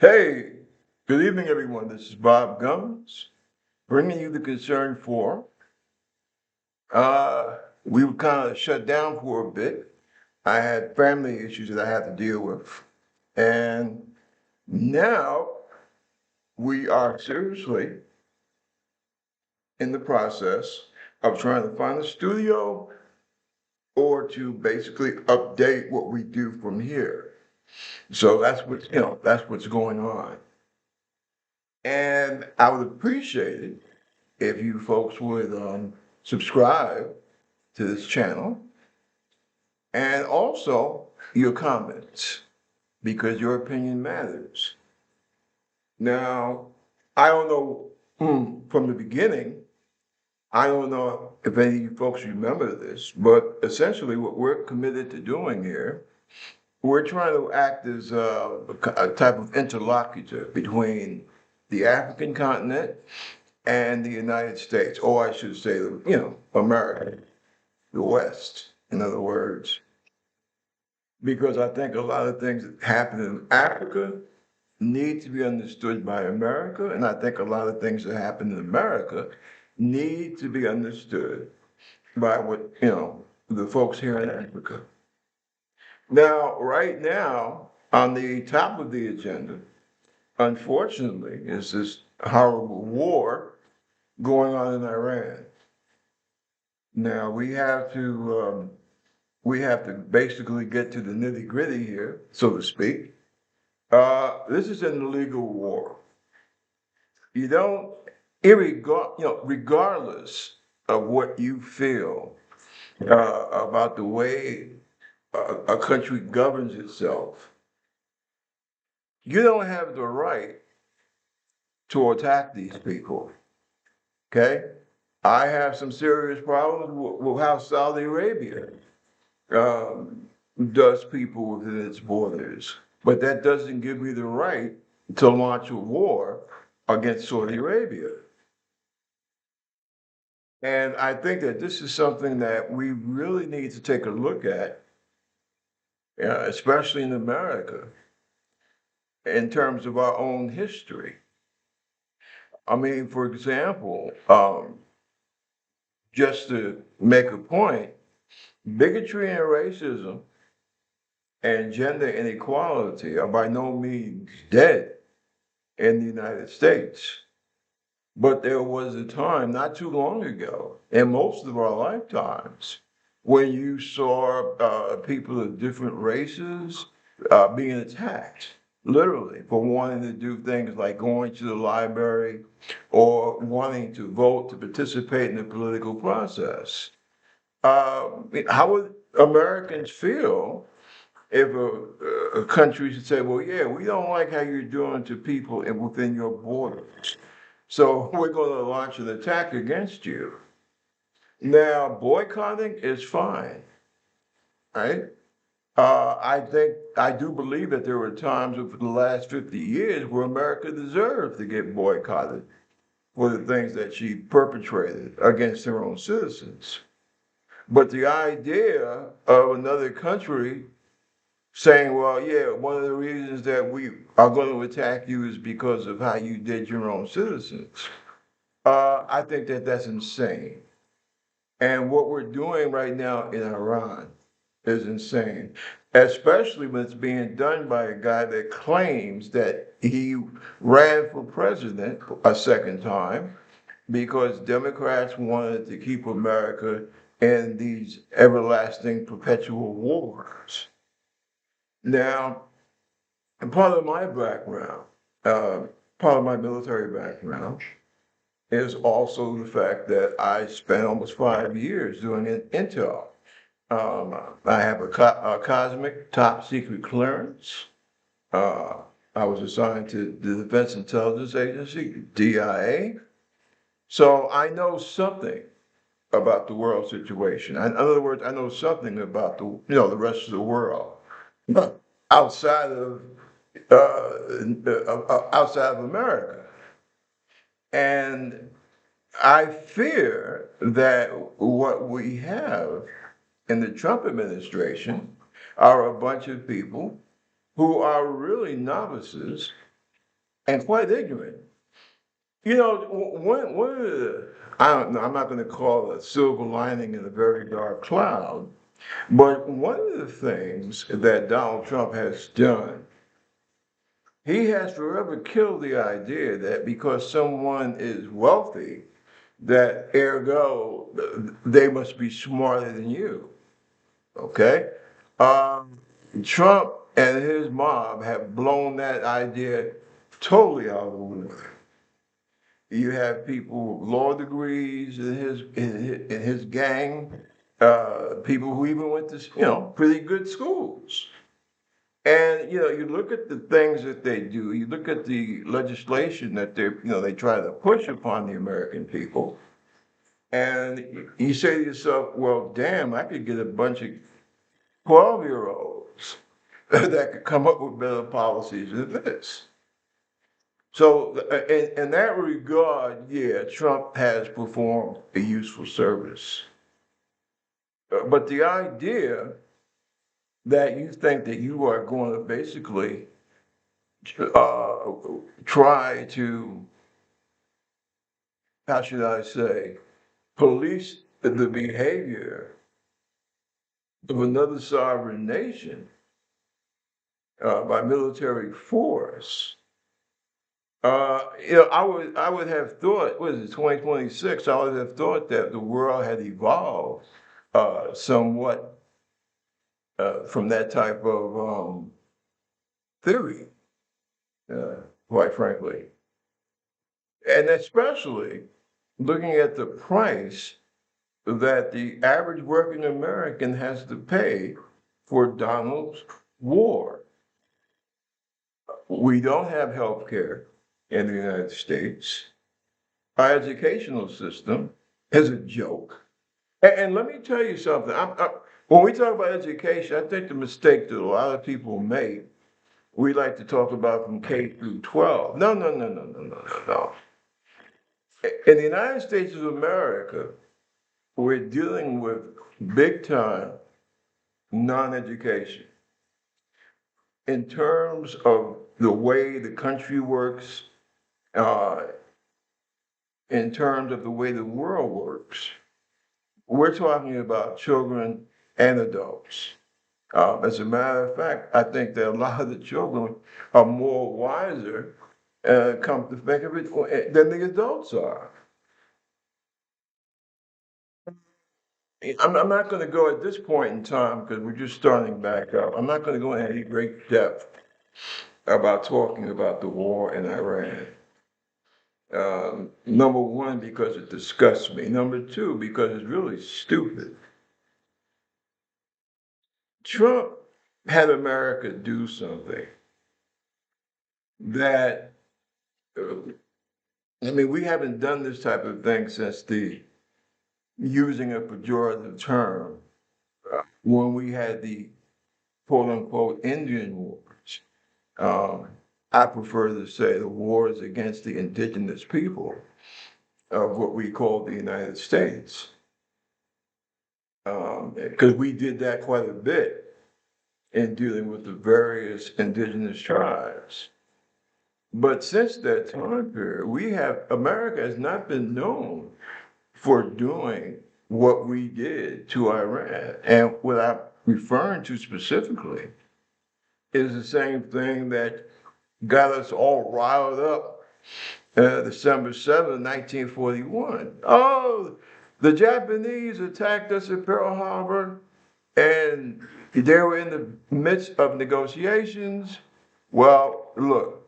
Hey, good evening, everyone. This is Bob Gummins, bringing you the Concern Forum. We were kind of shut down for a bit. I had family issues that I had to deal with. And now we are seriously in the process of trying to find a studio or to basically update what we do from here. So that's what's going on. And I would appreciate it if you folks would subscribe to this channel and also your comments because your opinion matters. Now, I don't know from the beginning, I don't know if any of you folks remember this, but essentially what we're committed to doing here, we're trying to act as a type of interlocutor between the African continent and the United States, or I should say, America, the West, in other words, because I think a lot of things that happen in Africa need to be understood by America, and I think a lot of things that happen in America need to be understood by the folks here in Africa. Now, right now, on the top of the agenda, unfortunately, is this horrible war going on in Iran. Now we have to basically get to the nitty gritty here, so to speak. This is an illegal war. You don't, regardless of what you feel about the way a country governs itself, you don't have the right to attack these people. Okay? I have some serious problems with how Saudi Arabia um, does people within its borders. But that doesn't give me the right to launch a war against Saudi Arabia. And I think that this is something that we really need to take a look at, especially in America, in terms of our own history. I mean, for example, just to make a point, bigotry and racism and gender inequality are by no means dead in the United States. But there was a time not too long ago, in most of our lifetimes, when you saw people of different races being attacked, literally, for wanting to do things like going to the library or wanting to vote to participate in the political process. How would Americans feel if a country should say, well, yeah, we don't like how you're doing to people within your borders. So we're going to launch an attack against you. Now, boycotting is fine, right? I do believe that there were times over the last 50 years where America deserved to get boycotted for the things that she perpetrated against her own citizens. But the idea of another country saying, well, yeah, one of the reasons that we are going to attack you is because of how you did your own citizens. I think that that's insane. And what we're doing right now in Iran is insane, especially when it's being done by a guy that claims that he ran for president a second time because Democrats wanted to keep America in these everlasting perpetual wars. Now, and part of my background, uh, part of my military background, is also the fact that I spent almost 5 years doing intel. I have a cosmic top secret clearance. Uh, I was assigned to the Defense Intelligence Agency, DIA. So I know something about the world situation. In other words, I know something about the rest of the world outside of outside of America. And I fear that what we have in the Trump administration are a bunch of people who are really novices and quite ignorant. You know, one of the, I don't know, I'm not going to call it a silver lining in a very dark cloud, but one of the things that Donald Trump has done, he has forever killed the idea that because someone is wealthy, that ergo they must be smarter than you. Okay? Um, Trump and his mob have blown that idea totally out of the water. You have people with law degrees in his gang, people who even went to pretty good schools. And you look at the things that they do. You look at the legislation that they try to push upon the American people, and you say to yourself, "Well, damn, I could get a bunch of 12-year-olds that could come up with better policies than this." So, in that regard, yeah, Trump has performed a useful service. But the idea that you think that you are going to basically uh, try to, how should I say, police the behavior of another sovereign nation by military force. I would have thought, what is it, 2026? I would have thought that the world had evolved somewhat from that type of theory, uh, quite frankly. And especially looking at the price that the average working American has to pay for Donald's war. We don't have health care in the United States. Our educational system is a joke. And let me tell you something. When we talk about education, I think the mistake that a lot of people make, we like to talk about from K through 12. No, no, no, no, no, no, no, no. In the United States of America, we're dealing with big time non-education in terms of the way the country works, uh, in terms of the way the world works. We're talking about children and adults. As a matter of fact, I think that a lot of the children are more wiser, come to think of it, than the adults are. I'm not going to go at this point in time because we're just starting back up. I'm not going to go into any great depth about talking about the war in Iran. Number one, because it disgusts me. Number two, because it's really stupid. Trump had America do something that, I mean, we haven't done this type of thing since the using a pejorative term when we had the quote unquote Indian Wars. Um, I prefer to say the wars against the indigenous people of what we call the United States, because we did that quite a bit in dealing with the various indigenous tribes. But since that time period, America has not been known for doing what we did to Iran. And what I'm referring to specifically is the same thing that got us all riled up December 7th, 1941. Oh, the Japanese attacked us at Pearl Harbor and they were in the midst of negotiations. Well, look,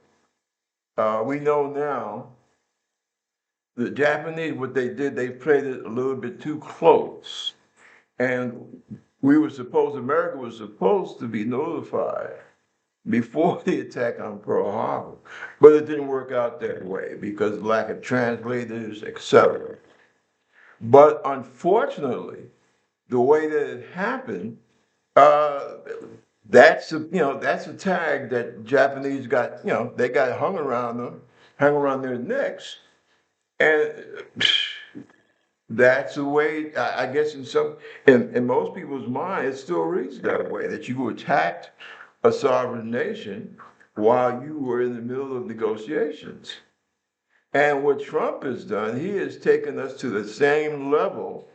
we know now the Japanese, what they did, they played it a little bit too close. And America was supposed to be notified before the attack on Pearl Harbor. But it didn't work out that way because of lack of translators, etc. But unfortunately, the way that it happened, uh, that's a tag that Japanese got, they got hung around their necks. And that's the way, I guess in most people's mind, it still reads that way, that you attacked a sovereign nation while you were in the middle of negotiations. And what Trump has done, he has taken us to the same level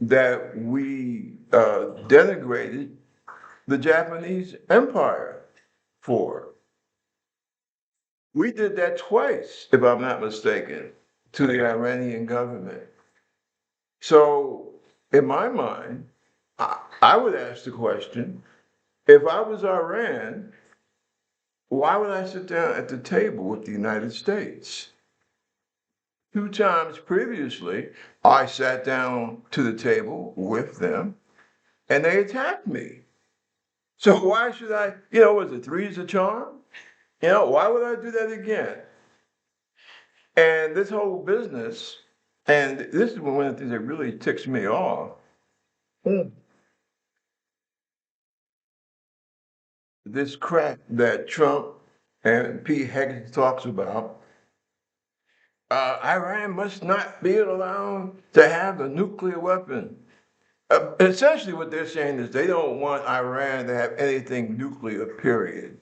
that we denigrated the Japanese Empire for. We did that twice, if I'm not mistaken, to the Iranian government. So, in my mind, I would ask the question, if I was Iran, why would I sit down at the table with the United States? Two times previously, I sat down to the table with them and they attacked me. So why should I, was it three's a charm? Why would I do that again? And this whole business, and this is one of the things that really ticks me off. Mm. This crap that Trump and Pete Hegseth talks about, Iran must not be allowed to have a nuclear weapon. Essentially, what they're saying is they don't want Iran to have anything nuclear, period.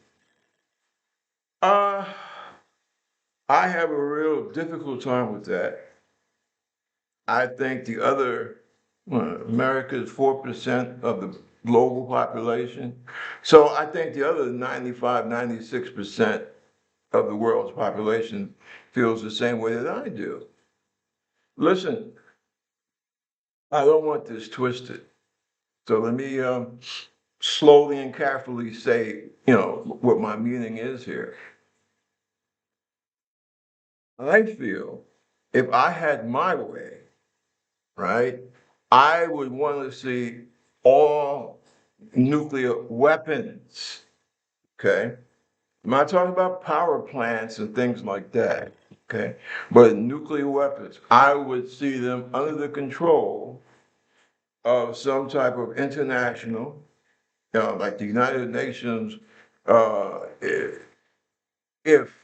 Uh, I have a real difficult time with that. I think the other, America is 4% of the global population. So I think the other 95, 96% of the world's population feels the same way that I do. Listen, I don't want this twisted. So let me slowly and carefully say, what my meaning is here. I feel if I had my way, right, I would want to see all nuclear weapons. Okay. I'm not talking about power plants and things like that. Okay. But nuclear weapons, I would see them under the control of some type of international, like the United Nations, if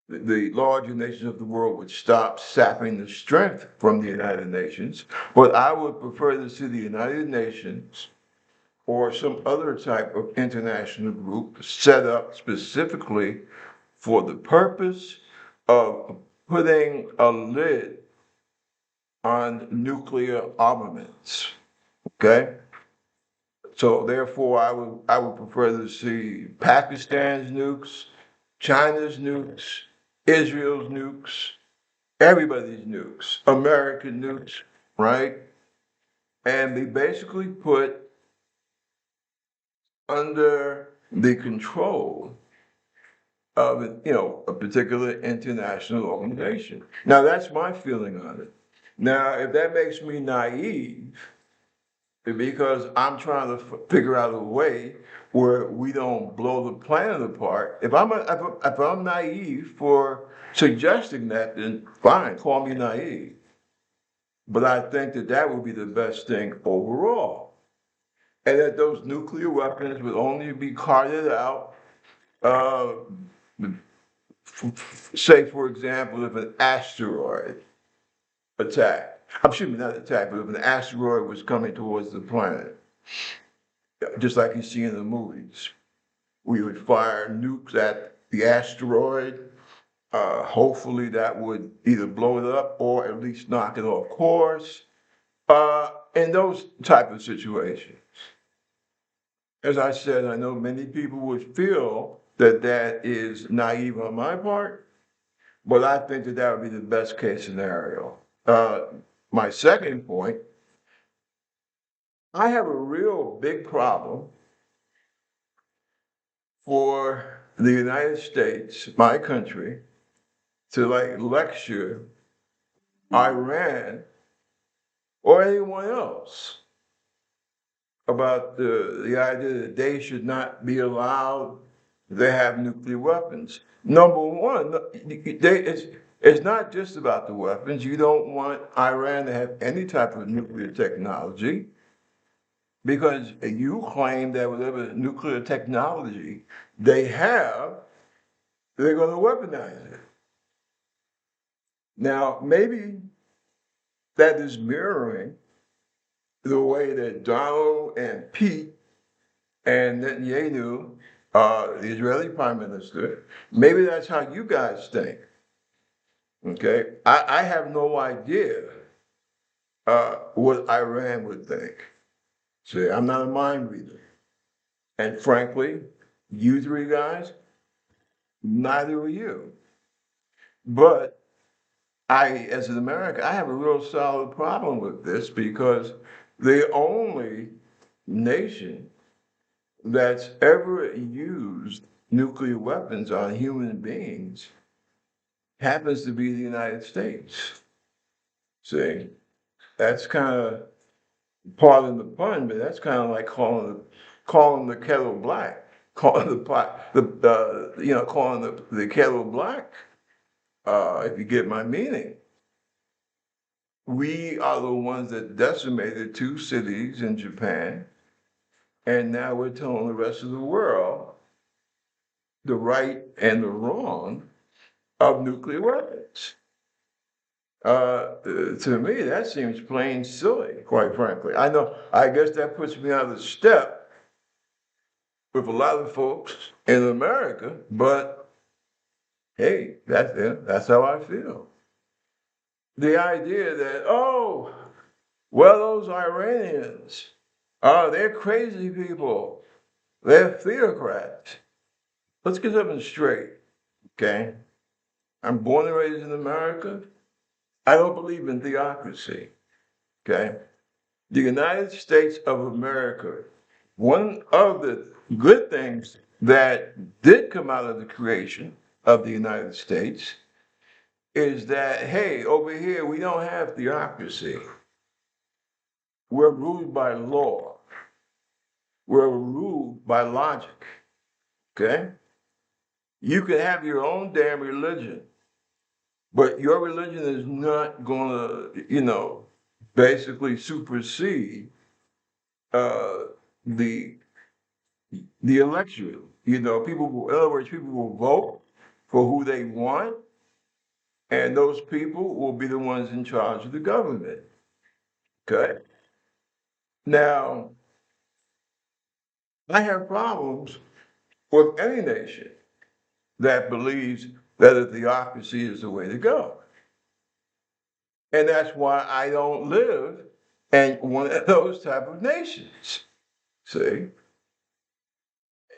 the larger nations of the world would stop sapping the strength from the United Nations. But I would prefer to see the United Nations or some other type of international group set up specifically for the purpose of putting a lid on nuclear armaments. Okay? So therefore I would prefer to see Pakistan's nukes, China's nukes, Israel's nukes, everybody's nukes, American nukes, right? And be basically put under the control of a particular international organization. Now that's my feeling on it. Now, if that makes me naive, because I'm trying to figure out a way where we don't blow the planet apart. If I'm naive for suggesting that, then fine, call me naive. But I think that that would be the best thing overall, and that those nuclear weapons would only be carted out. Uh, Say, for example, if an asteroid attacked, excuse me, not attack, but if an asteroid was coming towards the planet, just like you see in the movies. We would fire nukes at the asteroid. Hopefully, that would either blow it up or at least knock it off course. In those type of situations, as I said, I know many people would feel that that is naive on my part, but I think that that would be the best case scenario. Uh, my second point, I have a real big problem for the United States, my country, to like lecture Iran or anyone else about the idea that they should not be allowed to have nuclear weapons. Number one, it's not just about the weapons. You don't want Iran to have any type of nuclear technology because you claim that whatever nuclear technology they have, they're going to weaponize it. Now, maybe that is mirroring the way that Donald and Pete and Netanyahu the Israeli prime minister. Maybe that's how you guys think. Okay, I have no idea what Iran would think. See, I'm not a mind reader, and frankly, you three guys, neither are you. But as an American, I have a real solid problem with this because the only nation that's ever used nuclear weapons on human beings happens to be the United States. See, that's kind of, pardon the pun, but that's kind of like calling the kettle black, calling the pot, calling the kettle black. If you get my meaning, we are the ones that decimated two cities in Japan, and now we're telling the rest of the world the right and the wrong of nuclear weapons. To me, that seems plain silly, quite frankly. I know, I guess that puts me out of step with a lot of folks in America, but hey, that's it. That's how I feel. The idea that, oh, well, those Iranians, they're crazy people. They're theocrats. Let's get something straight, okay? I'm born and raised in America. I don't believe in theocracy, okay? The United States of America, one of the good things that did come out of the creation of the United States is that, hey, over here, we don't have theocracy. We're ruled by law. We're ruled by logic, okay? You can have your own damn religion, but your religion is not going to, basically supersede uh, the the electorate. In other words, people will vote for who they want, and those people will be the ones in charge of the government. Okay. Now, I have problems with any nation that believes that a theocracy is the way to go. And that's why I don't live in one of those type of nations. See?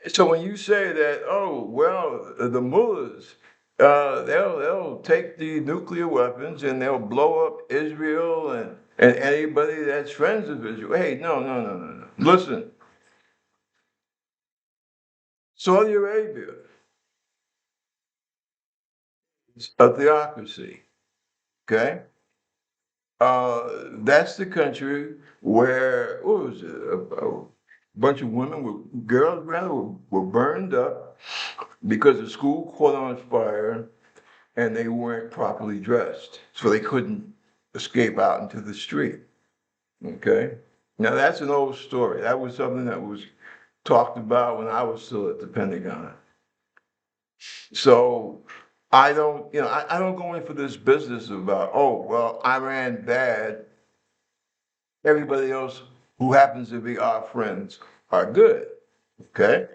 So when you say that, oh, well, the mullahs, they'll take the nuclear weapons and they'll blow up Israel and anybody that's friends with Israel. Hey, no, no, no, no, no. Listen, Saudi Arabia is a theocracy, okay? That's the country where, what was it? A bunch of girls rather, were burned up because the school caught on fire and they weren't properly dressed, so they couldn't escape out into the street. Okay? Now that's an old story. That was something that was talked about when I was still at the Pentagon. So I don't go in for this business about, oh, well, Iran bad, everybody else who happens to be our friends are good. Okay?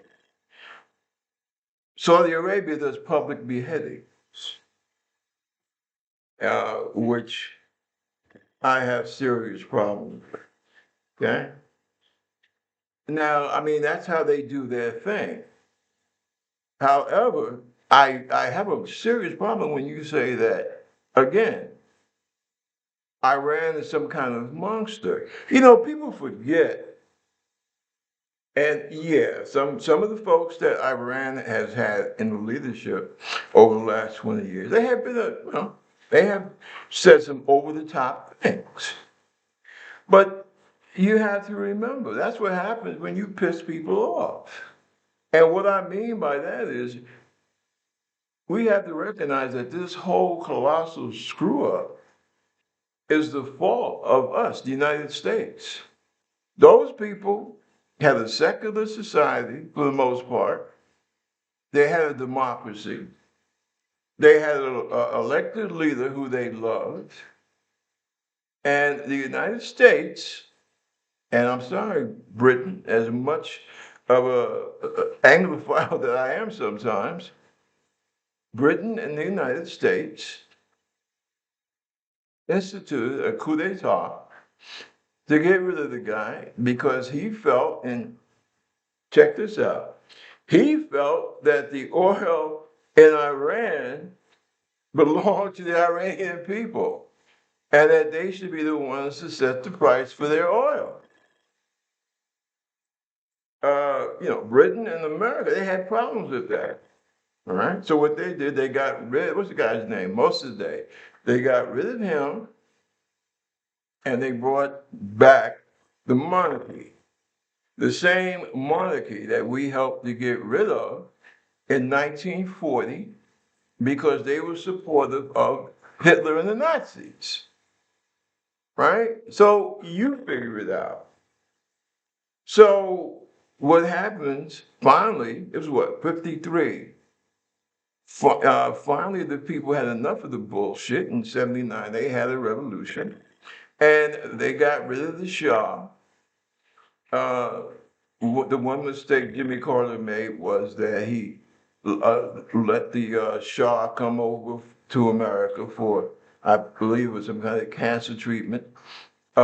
Saudi Arabia does public beheadings, which I have serious problems with. Okay? Now, I mean, that's how they do their thing. However, I have a serious problem when you say that, again, Iran is some kind of monster. People forget, and yeah, some of the folks that Iran has had in the leadership over the last 20 years, they have been they have said some over the top things. But you have to remember, that's what happens when you piss people off. And what I mean by that is we have to recognize that this whole colossal screw up is the fault of us, the United States. Those people had a secular society for the most part. They had a democracy. They had an elected leader who they loved. And the United States, and I'm sorry, Britain, as much of a Anglophile that I am sometimes, Britain and the United States instituted a coup d'etat to get rid of the guy because he felt, and check this out, he felt that the oil in Iran belonged to the Iranian people and that they should be the ones to set the price for their oil. Britain and America, they had problems with that. All right. So what they did, they got rid, what's the guy's name? Mossadegh. They got rid of him and they brought back the monarchy. The same monarchy that we helped to get rid of in 1940 because they were supportive of Hitler and the Nazis. Right? So you figure it out. So what happens finally, it was what, 53. Finally, the people had enough of the bullshit. In 79, they had a revolution and they got rid of the Shah. Uh, the one mistake Jimmy Carter made was that he let the Shah come over to America for, I believe it was some kind of cancer treatment. We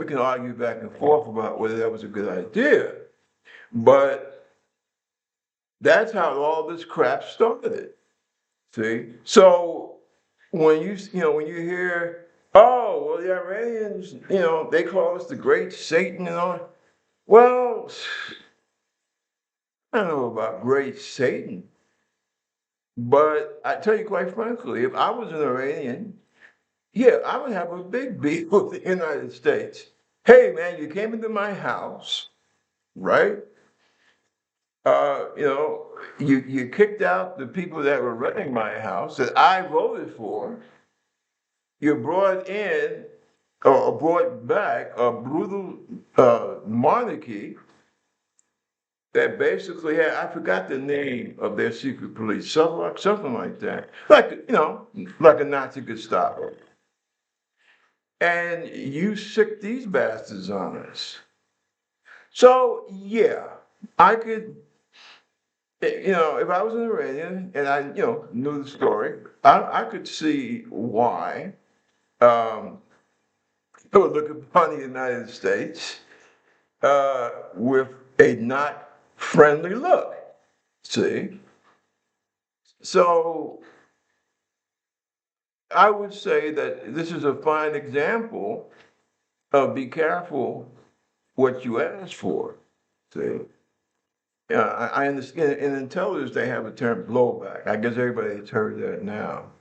can argue back and forth about whether that was a good idea, but that's how all this crap started. See, so when you hear, oh well, the Iranians, they call us the Great Satan and all. Well, I don't know about Great Satan, but I tell you quite frankly, if I was an Iranian, yeah, I would have a big beef with the United States. Hey man, you came into my house, right? You kicked out the people that were running my house that I voted for. You brought in or brought back a brutal monarchy that basically had, I forgot the name of their secret police, something like that. Like a Nazi Gestapo. And you sick these bastards on us. So, yeah, I could, if I was an Iranian and I, knew the story, I could see why um, I would look upon the United States with a not friendly look. See? So I would say that this is a fine example of be careful what you ask for. See? Yeah, I understand. In intelligence, they have a term blowback. I guess everybody has heard that now.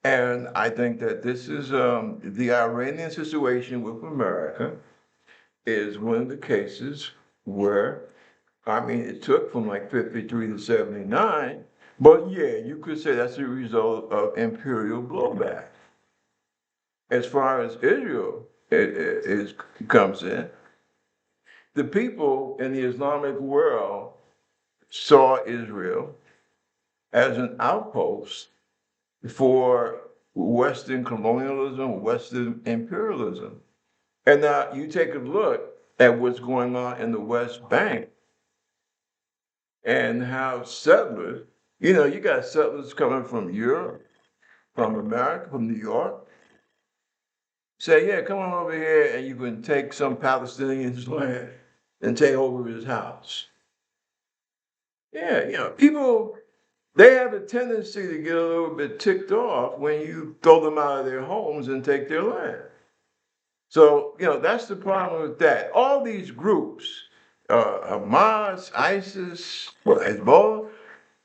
And I think that this is the Iranian situation with America is one of the cases where, I mean, it took from like 53 to 79, but yeah, you could say that's a result of imperial blowback. As far as Israel comes in, the people in the Islamic world saw Israel as an outpost for Western colonialism, Western imperialism. And now you take a look at what's going on in the West Bank and how settlers, you got settlers coming from Europe, from America, from New York, say, yeah, come on over here and you can take some Palestinian's land and take over his house. Yeah, people, they have a tendency to get a little bit ticked off when you throw them out of their homes and take their land. So, that's the problem with that. All these groups, Hamas, ISIS, Hezbollah,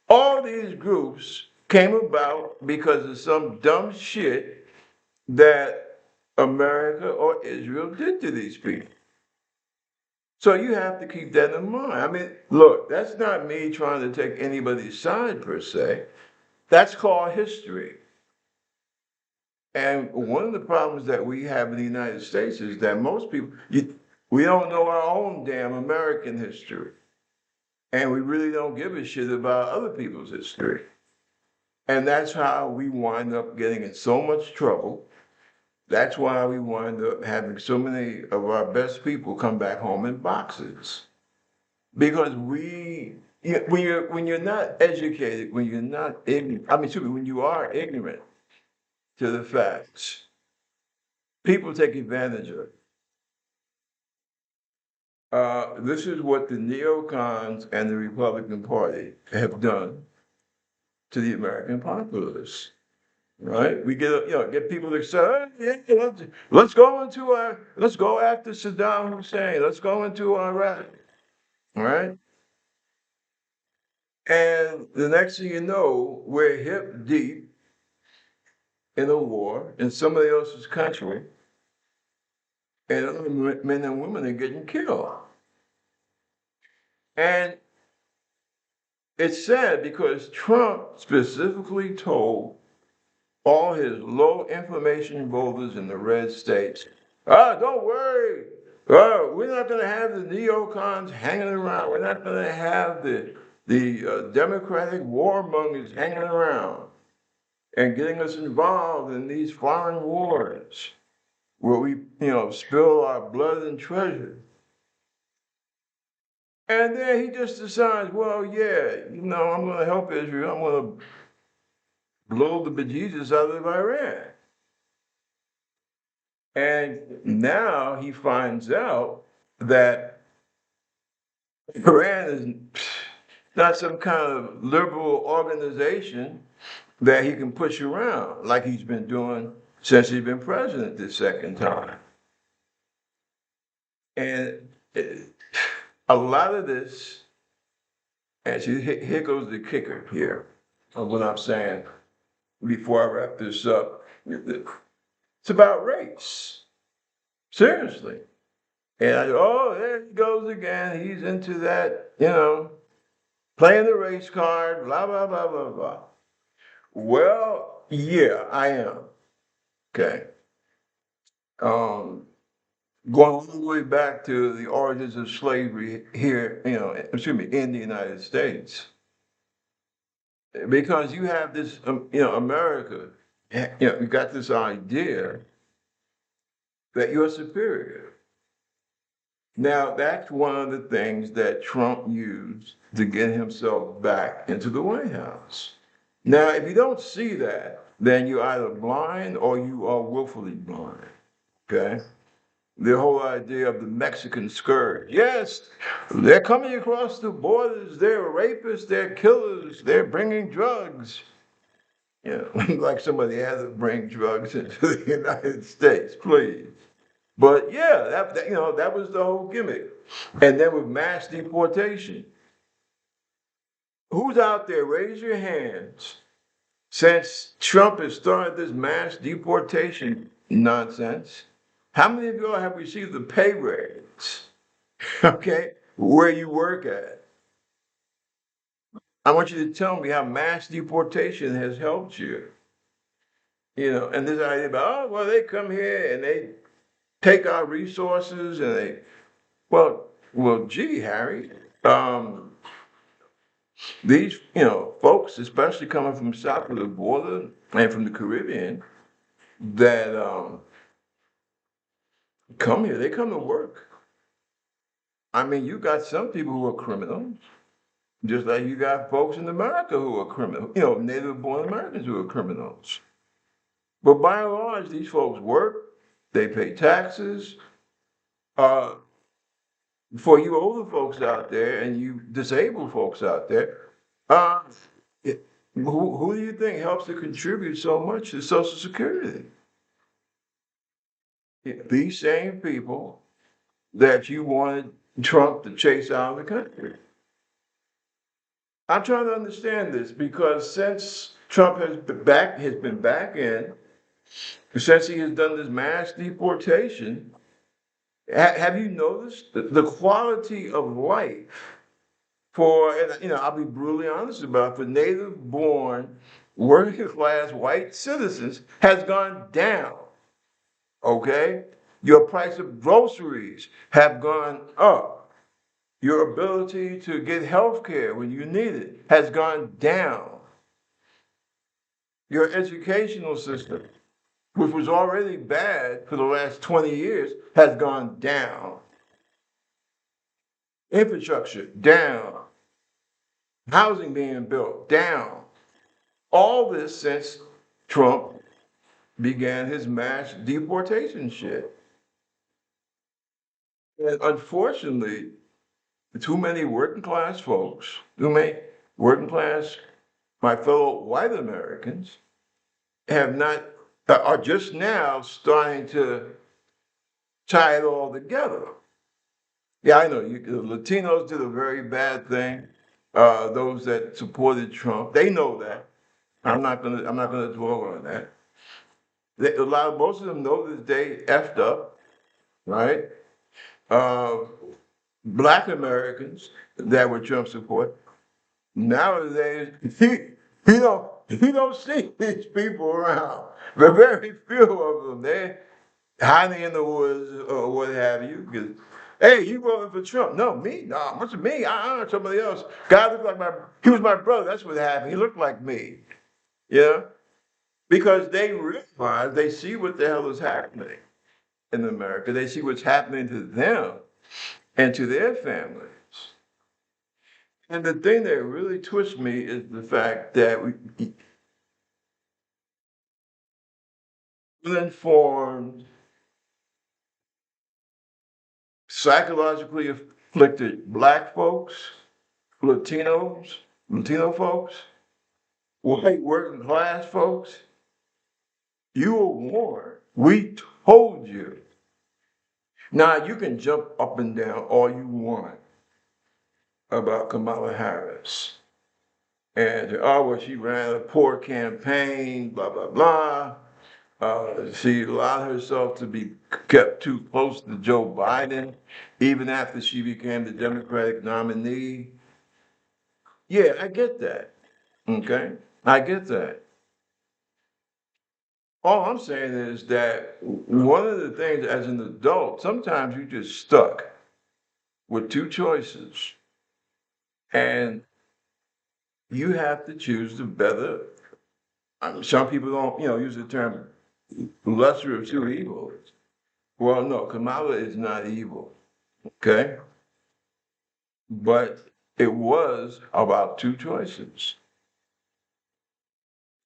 all these groups came about because of some dumb shit that America or Israel did to these people. So you have to keep that in mind. I mean, look, that's not me trying to take anybody's side per se. That's called history. And one of the problems that we have in the United States is that most people, we don't know our own damn American history. And we really don't give a shit about other people's history. And that's how we wind up getting in so much trouble. That's why we wind up having so many of our best people come back home in boxes. because when you're not educated, when you're not ignorant, I mean, excuse me, when you are ignorant to the facts, people take advantage of it. This is what the neocons and the Republican Party have done to the American populace. Right? We get people to say, "Oh, yeah, let's go after Saddam Hussein. Let's go into Iraq." Right? And the next thing you know, we're hip deep in a war in somebody else's country, and other men and women are getting killed. And it's sad because Trump specifically told all his low information voters in the red states, don't worry. We're not going to have the neocons hanging around. We're not going to have the Democratic warmongers hanging around and getting us involved in these foreign wars where we, spill our blood and treasure. And then he just decides, well, yeah, I'm going to help Israel. I'm going to blow the bejesus out of Iran. And now he finds out that Iran is not some kind of liberal organization that he can push around like he's been doing since he's been president this second time. And a lot of this, and see, here goes the kicker here of what I'm saying before I wrap this up. It's about race. Seriously. And there he goes again. He's into that, playing the race card, blah, blah, blah, blah, blah. Well, yeah, I am. Okay. Going all the way back to the origins of slavery here, in the United States. Because you have this, America, you got this idea that you're superior. Now, that's one of the things that Trump used to get himself back into the White House. Now, if you don't see that, then you're either blind or you are willfully blind. Okay? The whole idea of the Mexican scourge. Yes, they're coming across the borders, they're rapists, they're killers, they're bringing drugs. Like somebody had to bring drugs into the United States, please. But yeah, that was the whole gimmick. And then with mass deportation, who's out there? Raise your hands. Since Trump has started this mass deportation nonsense, how many of y'all have received the pay raise? Okay, where you work at? I want you to tell me how mass deportation has helped you. And this idea about, well, they come here and they take our resources and well, gee, Harry, these, folks, especially coming from south of the border and from the Caribbean, that come here, they come to work. I mean, you got some people who are criminals, just like you got folks in America who are criminals, native-born Americans who are criminals. But by and large, these folks work, they pay taxes. Uh, for you older folks out there and you disabled folks out there, uh, who do you think helps to contribute so much to Social Security? These same people that you wanted Trump to chase out of the country. I'm trying to understand this because since Trump has been back in, since he has done this mass deportation, have you noticed the quality of life for, and I'll be brutally honest about it, for native born working class white citizens has gone down. Okay? Your price of groceries have gone up. Your ability to get health care when you need it has gone down. Your educational system, which was already bad for the last 20 years, has gone down. infrastructure down, housing being built down. All this since Trump began his mass deportation shit. And unfortunately, too many working class folks, too many working class, my fellow white Americans, have not, are just now starting to tie it all together. Yeah, I know the Latinos did a very bad thing. Those that supported Trump, they know that. I'm not gonna dwell on that. Most of them know that they effed up, right? Uh, Black Americans that were Trump support. Nowadays, you don't see these people around. There are very few of them. They're hiding in the woods or what have you. 'Cause, hey, you voted for Trump? No, me? No, what's me? Somebody else. Guy looked like he was my brother. That's what happened. He looked like me. Yeah, because they realize they see what the hell is happening in America. They see what's happening to them and to their families. And the thing that really twists me is the fact that we informed, psychologically afflicted Black folks, Latinos, Latino folks, white working class folks, you were warned. We told you. Now you can jump up and down all you want about Kamala Harris. And oh, well, she ran a poor campaign, blah, blah, blah. She allowed herself to be kept too close to Joe Biden, even after she became the Democratic nominee. Yeah, I get that. Okay, I get that. All I'm saying is that one of the things as an adult, sometimes you just stuck with two choices, and you have to choose the better. Some people don't, use the term lesser of two evils. Well, no, Kamala is not evil. Okay. But it was about two choices.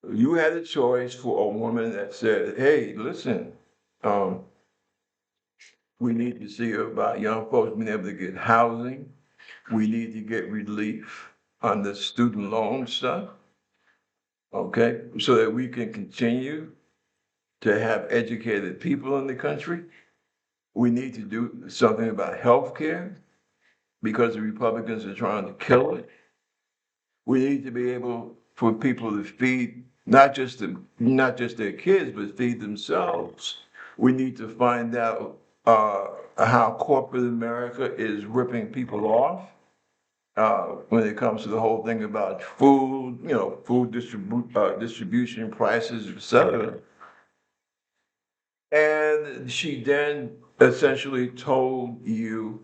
You had a choice for a woman that said, hey, listen, um, we need to see about young folks being able to get housing. We need to get relief on the student loan stuff, okay, so that we can continue to have educated people in the country. We need to do something about health care because the Republicans are trying to kill it. We need to be able for people to feed not just their kids, but feed themselves. We need to find out how corporate America is ripping people off when it comes to the whole thing about food, distribution prices, etc. And she then essentially told you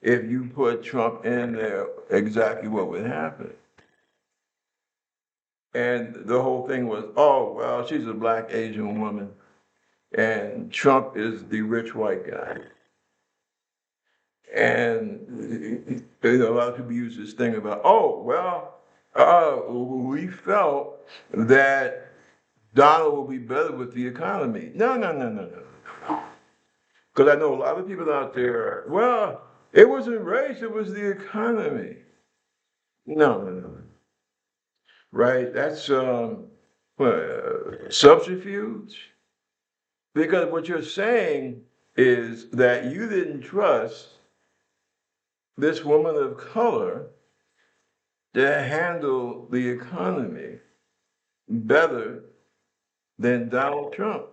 if you put Trump in there, exactly what would happen. And the whole thing was, oh, well, she's a Black Asian woman, and Trump is the rich white guy. And a lot of people use this thing about, oh, well, we felt that Donald will be better with the economy. No, no, no, no, no. Because I know a lot of people out there, well, it wasn't race, it was the economy. No, no, no. Right? That's subterfuge. Because what you're saying is that you didn't trust this woman of color to handle the economy better than Donald Trump.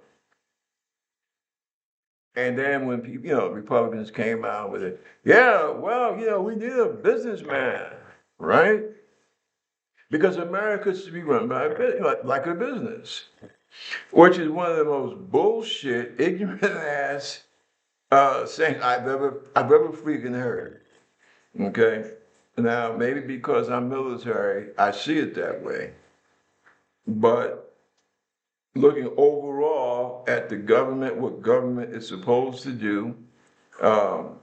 And then when people, Republicans came out with it, yeah, well, we need a businessman, right? Because America should be run by like a business, which is one of the most bullshit, ignorant ass saying I've ever freaking heard. Okay. Now, maybe because I'm military, I see it that way. But looking overall at the government, what government is supposed to do, um,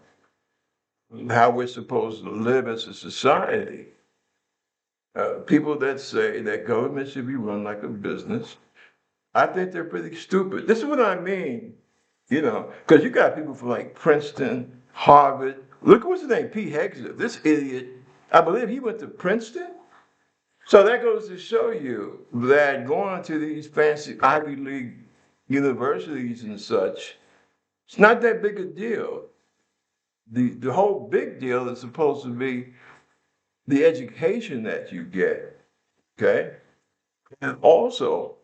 how we're supposed to live as a society. People that say that government should be run like a business, I think they're pretty stupid. This is what I mean, because you got people from like Princeton, Harvard. Look, what's his name? Pete Hegseth. This idiot, I believe he went to Princeton. So that goes to show you that going to these fancy Ivy League universities and such, it's not that big a deal. The whole big deal is supposed to be the education that you get, okay? And also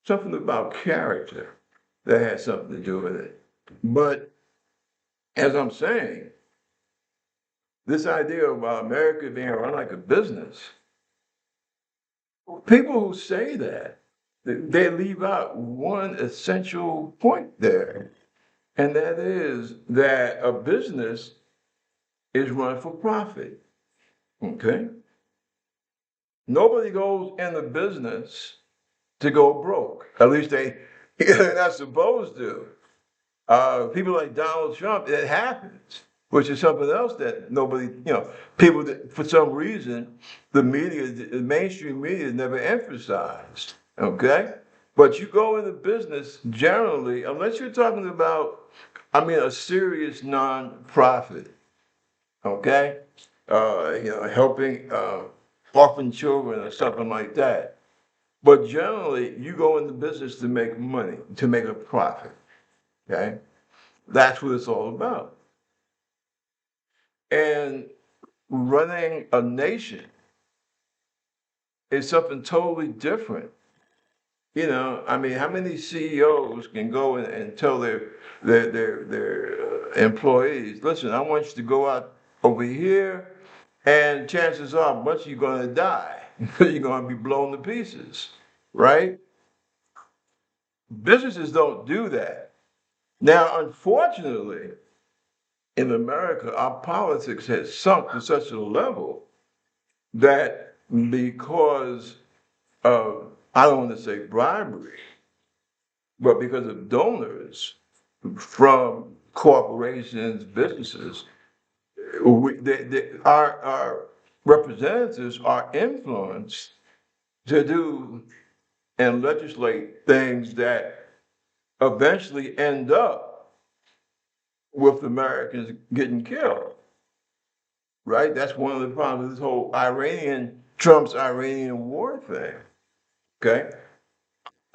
something about character that has something to do with it. But as I'm saying, this idea about America being run like a business, people who say that, they leave out one essential point there, and that is that a business is run for profit. Okay? Nobody goes in the business to go broke. At least they're not supposed to. People like Donald Trump, it happens, which is something else that nobody, people that for some reason the media, the mainstream media never emphasized. Okay? But you go into business generally, unless you're talking about, a serious nonprofit, okay? Helping orphan children or something like that. But generally, you go into business to make money, to make a profit, okay? That's what it's all about. And running a nation is something totally different. How many CEOs can go and tell their employees, listen, I want you to go out over here, and chances are, much you're going to die because you're going to be blown to pieces, right? Businesses don't do that. Now, unfortunately, in America, our politics has sunk to such a level that because of, I don't want to say bribery, but because of donors from corporations, businesses, our representatives are influenced to do and legislate things that eventually end up with Americans getting killed, right? That's one of the problems with this whole Trump's Iranian war thing, okay?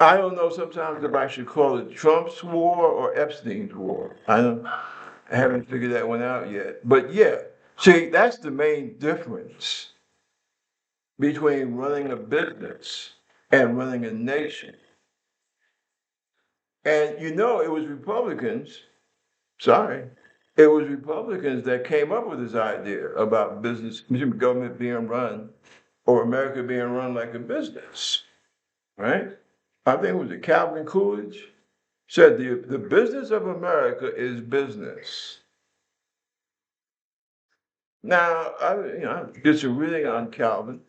I don't know sometimes if I should call it Trump's war or Epstein's war. I haven't figured that one out yet. But yeah, see, that's the main difference between running a business and running a nation. And it was Republicans, sorry, it was Republicans that came up with this idea about government being run or America being run like a business, right? I think it was Calvin Coolidge said the business of America is business. Now, I did some reading on Calvin.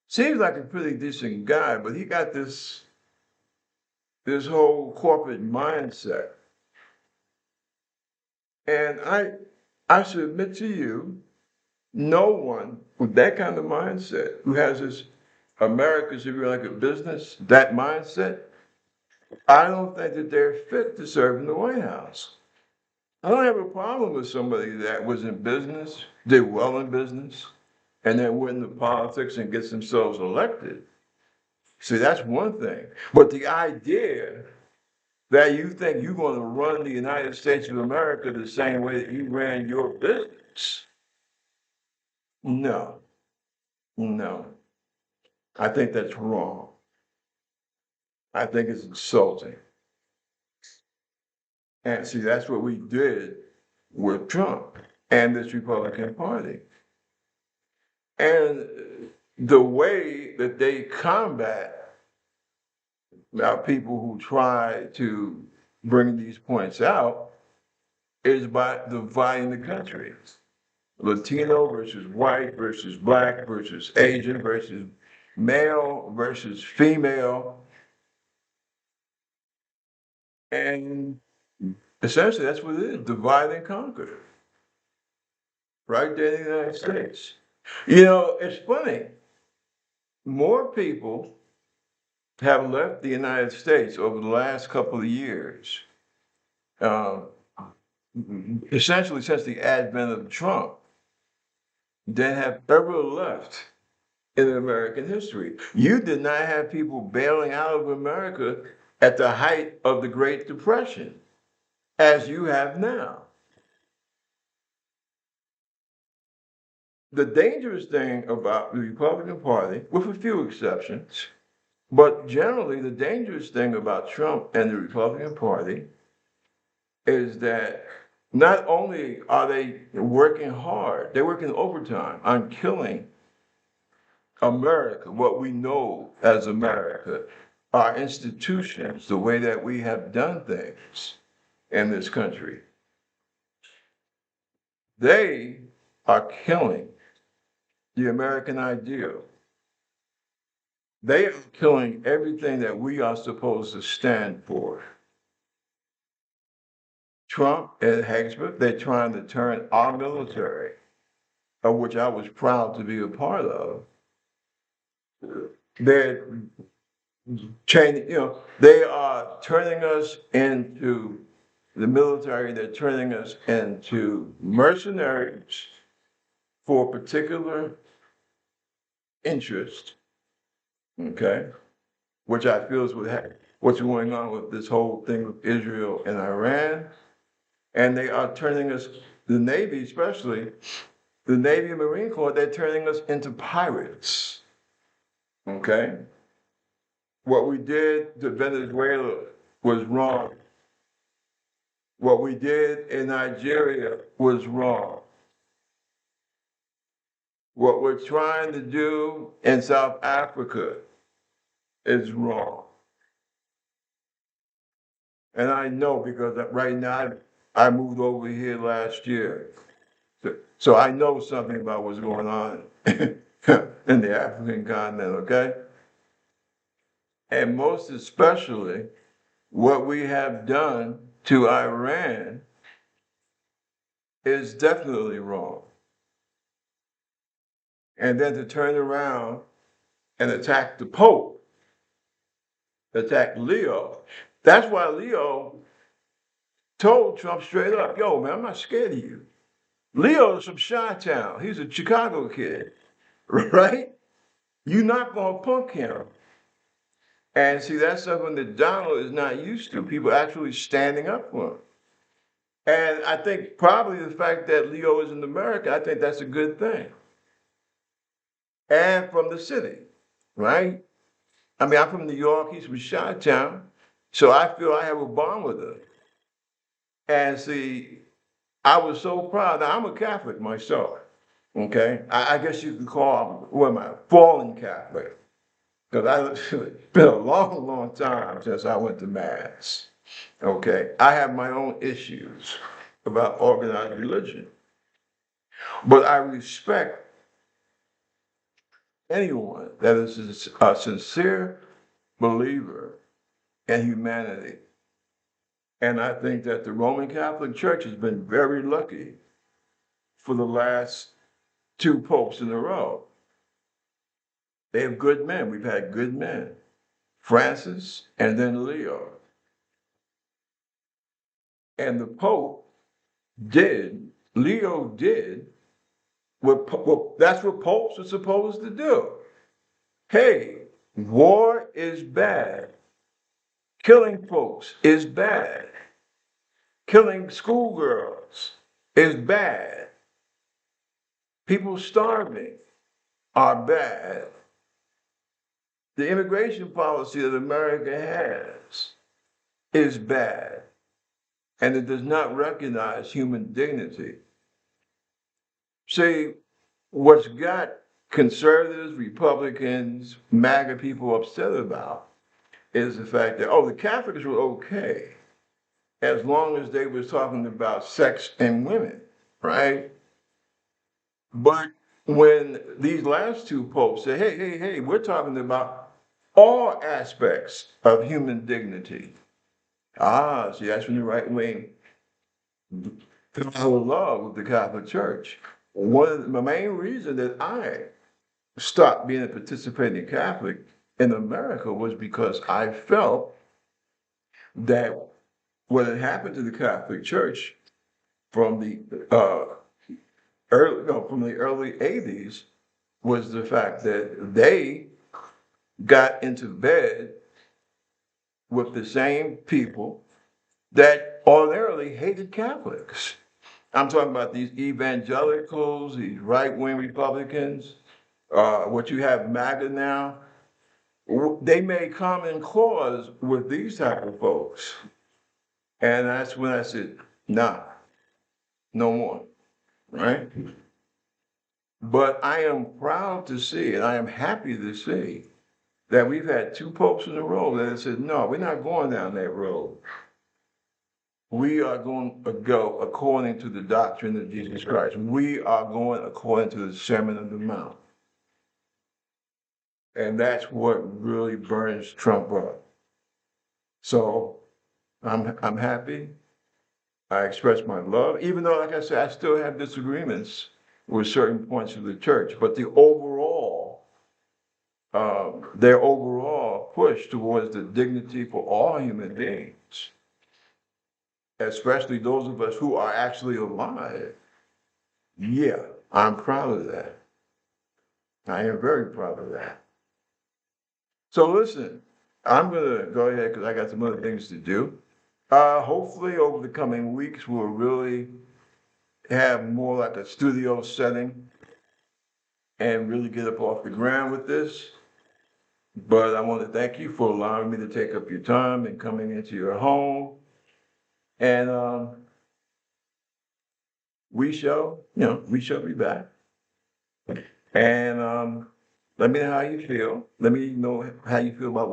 Seems like a pretty decent guy, but he got this whole corporate mindset. And I submit to you, no one with that kind of mindset, who has this America should be like a business, that mindset, I don't think that they're fit to serve in the White House. I don't have a problem with somebody that was in business, did well in business, and then went into politics and gets themselves elected. See, that's one thing. But the idea that you think you're going to run the United States of America the same way that you ran your business, no, no. I think that's wrong. I think it's insulting. And see, that's what we did with Trump and this Republican Party. And the way that they combat people who try to bring these points out is by dividing the country. Latino versus white versus black versus Asian versus male versus female. And essentially that's what it is, divide and conquer. right there in the United States. You know, it's funny. More people have left the United States over the last couple of years, uh, essentially since the advent of Trump, than have ever left in American history. You did not have people bailing out of America at the height of the Great Depression, as you have now. The dangerous thing about the Republican Party, with a few exceptions, but generally the dangerous thing about Trump and the Republican Party is that not only are they working hard, they're working overtime on killing America, what we know as America, our institutions, the way that we have done things in this country. They are killing the American ideal. They are killing everything that we are supposed to stand for. Trump and Hagsburg, they're trying to turn our military, of which I was proud to be a part of, they're changing, they are turning us into the military, they're turning us into mercenaries for a particular interest, okay, which I feel is what's going on with this whole thing with Israel and Iran. And they are turning us, the Navy especially, the Navy and Marine Corps, they're turning us into pirates, okay? What we did to Venezuela was wrong. What we did in Nigeria was wrong. What we're trying to do in South Africa is wrong. And I know because right now I moved over here last year. So I know something about what's going on in the African continent, okay? And most especially what we have done to Iran is definitely wrong. And then to turn around and attack the Pope, attack Leo. That's why Leo told Trump straight up, yo, man, I'm not scared of you. Leo's from Chi-Town. He's a Chicago kid, right? You're not going to punk him. And see, that's something that Donald is not used to, people actually standing up for him. And I think probably the fact that Leo is in America, I think that's a good thing. And from the city, right? I mean, I'm from New York, he's from Chi-Town, so I feel I have a bond with him. And see, I was so proud. Now, I'm a Catholic myself, okay? I guess you could call, what am I, fallen Catholic. Because it's been a long, long time since I went to Mass, okay? I have my own issues about organized religion. But I respect anyone that is a sincere believer in humanity. And I think that the Roman Catholic Church has been very lucky for the last two popes in a row. They have good men. We've had good men. Francis and then Leo. And the Pope Leo did that's what popes are supposed to do. Hey, war is bad. Killing folks is bad. Killing schoolgirls is bad. People starving are bad. The immigration policy that America has is bad, and it does not recognize human dignity. See, what's got conservatives, Republicans, MAGA people upset about is the fact that, the Catholics were okay as long as they were talking about sex and women, right? But when these last two popes say, hey, we're talking about all aspects of human dignity. See, that's when the right wing fell out of love with the Catholic Church. the main reason that I stopped being a participating Catholic in America was because I felt that what had happened to the Catholic Church from the from the early 80s was the fact that they got into bed with the same people that ordinarily hated Catholics. I'm talking about these evangelicals, these right-wing Republicans, what you have MAGA now. They made common cause with these type of folks. And that's when I said, nah, no more, right? But I am proud to see, and I am happy to see, that we've had two popes in a row that have said, no, we're not going down that road. We are going to go according to the doctrine of Jesus Christ. We are going according to the Sermon on the Mount. And that's what really burns Trump up. So I'm happy. I express my love, even though, like I said, I still have disagreements with certain points of the church. But their overall push towards the dignity for all human beings, especially those of us who are actually alive. Yeah, I'm proud of that. I am very proud of that. So listen, I'm gonna go ahead because I got some other things to do. Hopefully over the coming weeks, we'll really have more like a studio setting and really get up off the ground with this. But I want to thank you for allowing me to take up your time and coming into your home. And we shall be back. And let me know how you feel. Let me know how you feel about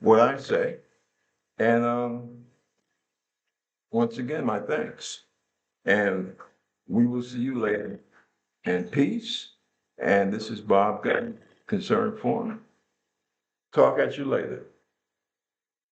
what I say. And once again, my thanks. And we will see you later. And peace. And this is Bob Gunn, Concerned Forum. Talk at you later.